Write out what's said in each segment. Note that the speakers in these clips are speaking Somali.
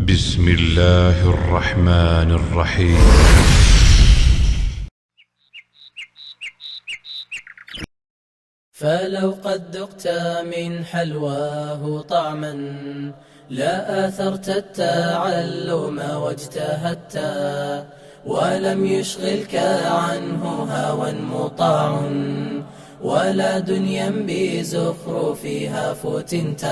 بسم الله الرحمن الرحيم. فلو قد ذقت من حلواه طعما لا آثرت التعلم واجتهدت ولم يشغلك عنه هوى مطاع ولا دنيا بزخرفها فتنت.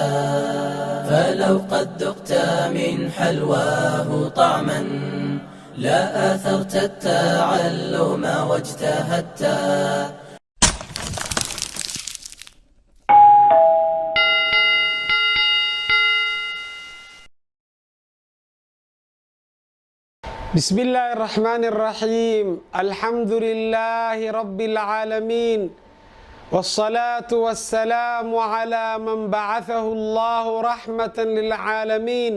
فلو قد ذقت من حلواه طعما لا آثرت التعلم واجتهدت. بسم الله الرحمن الرحيم. الحمد لله رب العالمين، والصلاة والسلام على من بعثه الله رحمة للعالمين،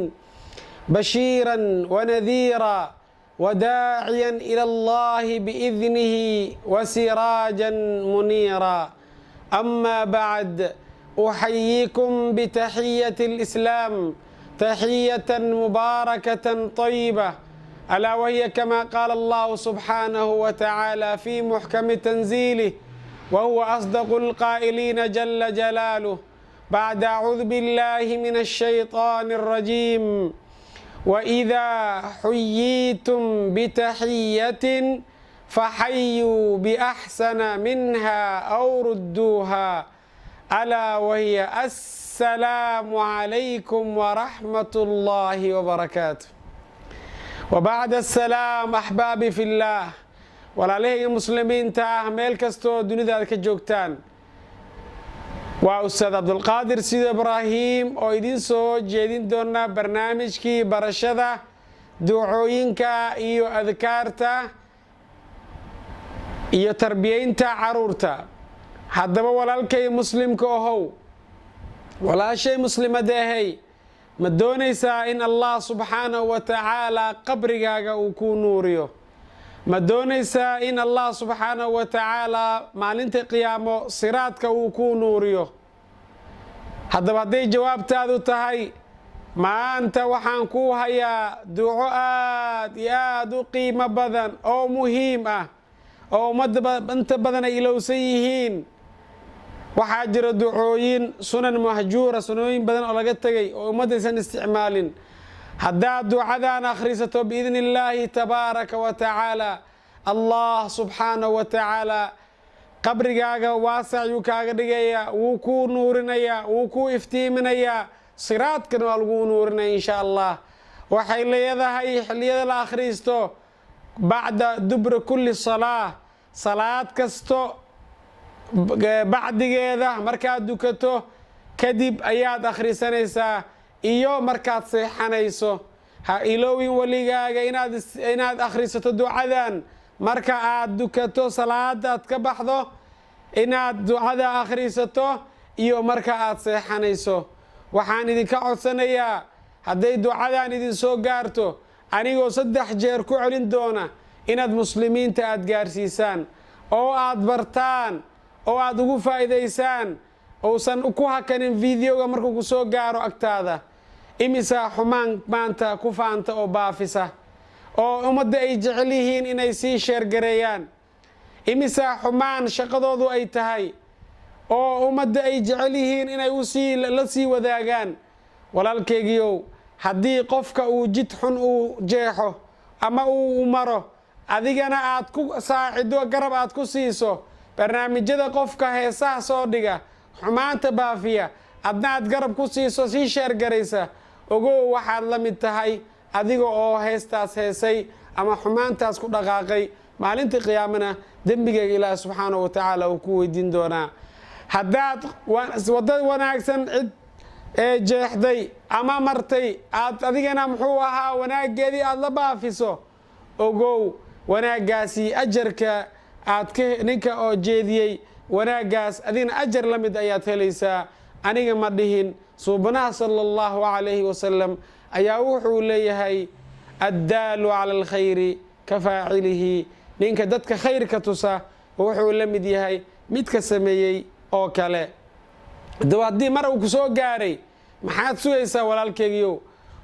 بشيرا ونذيرا وداعيا إلى الله بإذنه وسراجا منيرا. أما بعد، أحييكم بتحية الإسلام، تحية مباركة طيبة، ألا وهي كما قال الله سبحانه وتعالى في محكم تنزيله وهو أصدق القائلين جل جلاله بعد أعوذ بالله من الشيطان الرجيم: وإذا حييتم بتحية فحيوا بأحسن منها أو ردوها، ألا وهي السلام عليكم ورحمة الله وبركاته. وبعد السلام أحبابي في الله، walaalahayga muslimiinta ah meel kastoo dunida ka joogtaan, waa ustaad cabdulqaadir sido ibraahim oo idin soo jeedin doona barnaamijkii barashada ducooyinka iyo adkaarta iyo tarbiyeynta caruurta. haddaba walaalkay muslimka ahow, walaashay muslimadeehay, ma doonaysaa in allah subxaanahu wa tacaala qabrigaaga uu kuu nuuriyo? ma doonaysaa in allah subxaanahu wa tacaala maalinta qiyaamo siraadka uu kuu nuuriyo? haddaba hadday jawaabtaadu tahay maanta waxaan kuu hayaa duco aad iyo aad u qiimo badan oo muhiim ah oo ummadda inta badan ay ilowsan yihiin. waxaa jira ducooyin sunan mahjuura, sunooyin badan oo laga tegay oo ummaddaysan isticmaalin. haddaad ducadan akhrisato biidni illaahi tabaaraka wa tacaala, allah subxaanahu wa tacaala qabrigaaga waasac yuu kaaga dhigayaa, wuu kuu nuurinayaa, wuu kuu iftiiminayaa, siraadkana waa laguu nuurinaya insha allah. waxay leedahay xilliyada la akhriisto bacda dubri kulli salaa, salaad kasto bacdigeeda markaad dukato kadib ayaad akhrisanaysaa, iyo markaad seexanayso. ha iloowin weligaaga inaad akhrisato ducadan marka aad dukato, salaadaad ka baxdo, inaad ducada akhrisato iyo marka aad seexanayso. waxaan idinka codsanayaa hadday ducadan idin soo gaarto, anigoo 3 jeer ku celin doona, inaad muslimiinta aad gaarsiisaan oo aad bartaan oo aad ugu faa'iidaysaan, uusan ku hakanin videoga markuu ku soo gaaro agtaada. imisa xumaan maanta ku faanta oo baafisa oo ummadda ay jecel yihiin inay sii sheergareeyaan. imisa xumaan shaqadoodu ay tahay oo ummadda ay jecel yihiin inay la sii wadaagaan. walaalkaygiiow, haddii qofka uu jid xun uu jeexo ama uu maro, adigana aad ku saacido, garab aad ku siiso barnaamijyada qofka heesaha soo dhiga, xumaanta baafiya, adna aad garab ku siiso, sii sheergaraysa, ogow waxaad la mid tahay adiga oo heestaas heesay ama xumaantaas ku dhaqaaqay. maalintii qiyaamana dembigayga ilaahi subxaanahu wa tacaala uu ku weydiin doonaa. haddaad wadda wanaagsan cid jeexday ama martay, aad adigana muxuu ahaa wanaaggeedii aad la baafiso, ogow wanaaggaasi ajarka aad ninka oo jeediyey wanaaggaas adigna ajar la mid ayaad helaysaa. aniga ma dhihin, suubanaha sala allahu calayhi wasalam ayaa wuxuu leeyahay: addaalu cala alkhayri ka faacilihi. ninka dadka khayrka tusa wuxuu la mid yahay midka sameeyey oo kale. haddii mar uu ku soo gaaray, maxaad sugaysaa walaalkaygiiow?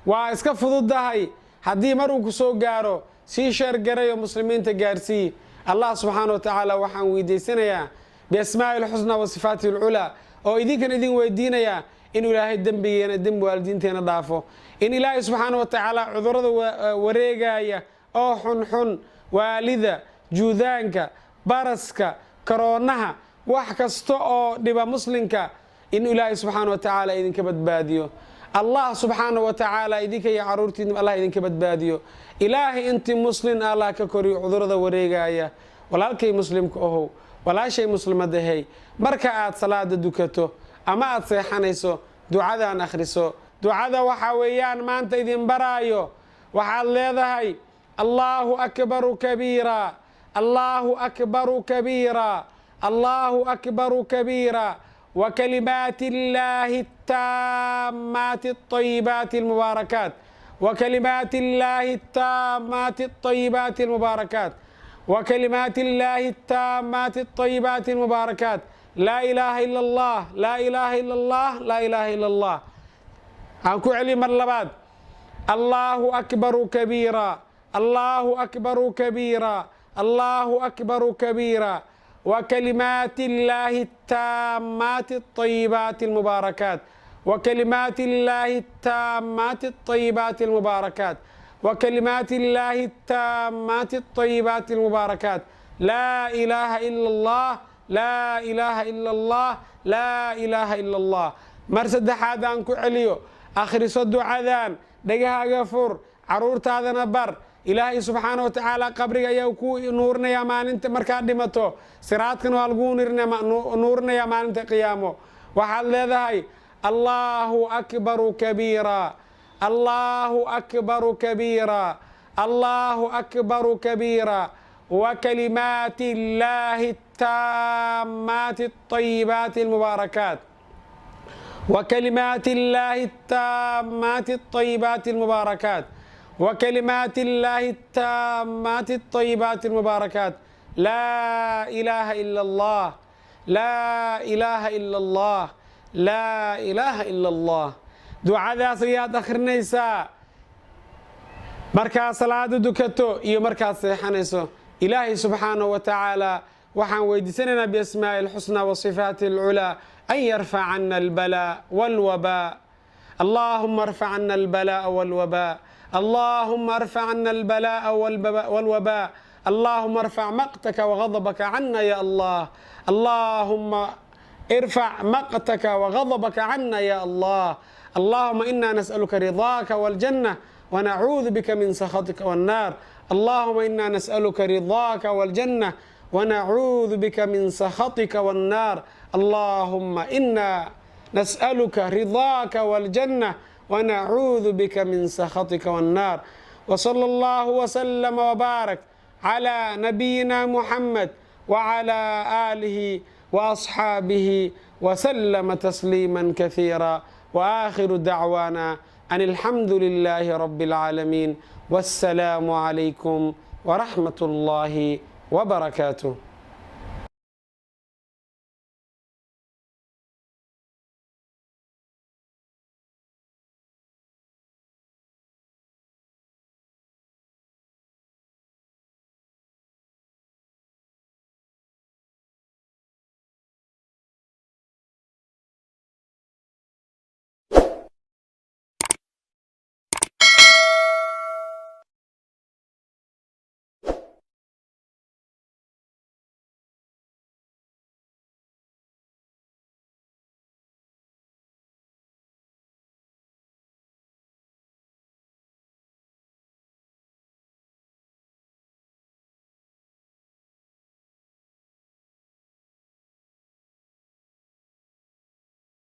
waa iska fududahay haddii mar uu ku soo gaaro sii sheergarayo muslimiinta gaarsii. allah subxaana wa tacaala waxaan weydiisanayaa biasmaa'i lxusnaa wa sifaati lculaa oo idinkan idin weydiinayaa in ilaahay dembigeena dembi waalidiinteena dhaafo, in ilaahay subxaana wa tacaala cudurrada wareegaya oo xunxun, waalida, juudaanka, baraska, karoonaha, wax kasta oo dhiba muslimka, in ilaahay subxaana wa tacaala idinka badbaadiyo. allah subxaana wa tacaala idinka iyo caruurtiina allah idinka badbaadiyo. ilaahay intii muslin allah ka koriyo cudurrada wareegaya. walaalkay muslimka ahow, walaashay muslimadahay, marka aad salaada dukato ama aad seexanayso ducadaan akhriso. ducada waxaa weeyaan maanta idin baraayo. waxaad leedahay allaahu akbaru kabiira, allaahu akbaru kabiira, allaahu akbaru kabiira, وكلمات الله التامات الطيبات المباركات، وكلمات الله التامات الطيبات المباركات، وكلمات الله التامات الطيبات المباركات. لا إله إلا الله، لا إله إلا الله، لا إله إلا الله. أنكو علي مرلبات الله أكبر كبيرا، الله أكبر كبيرا، الله أكبر كبيرا، وكلمات الله التامات الطيبات المباركات، وكلمات الله التامات الطيبات المباركات، وكلمات الله التامات الطيبات المباركات. لا إله إلا الله، لا إله إلا الله، لا إله إلا الله. مرسد حادان كعليو آخر صدو عذان دقها غفور عرورتا نبر. ilaahay subxaana wa tacaala qabriga ayaa ku nuurinayaa maalinta markaad dhimato, siraadkan waa lagu nuurinayaa maalinta qiyaamo. waxaad leedahay allaahu akbaru kabiira, allaahu akbaru kabiira, allaahu akbaru kabiira, وكلمات الله التامات الطيبات المباركات، وكلمات الله التامات الطيبات المباركات، وكلمات الله التامات الطيبات المباركات. لا إله إلا الله، لا إله إلا الله، لا إله إلا الله. دعاء سياد أخرنيسا مركز صلاة دكتو إيو مركز سيحانيسو. إلهي سبحانه وتعالى وحن ويدسننا بأسماء الحسنى وصفات العلى أن يرفع عنا البلاء والوباء. اللهم ارفع عنا البلاء والوباء، اللهم ارفع عنا البلاء والوباء، اللهم ارفع مقتك وغضبك عنا يا الله، اللهم ارفع مقتك وغضبك عنا يا الله. اللهم إنا نسألك رضاك والجنة ونعوذ بك من سخطك والنار. اللهم إنا نسألك رضاك والجنة ونعوذ بك من سخطك والنار. اللهم إنا نسألك رضاك والجنة ونعوذ بك من سخطك والنار. وصلى الله وسلم وبارك على نبينا محمد وعلى آله وأصحابه وسلم تسليما كثيرا. وآخر دعوانا أن الحمد لله رب العالمين، والسلام عليكم ورحمة الله وبركاته.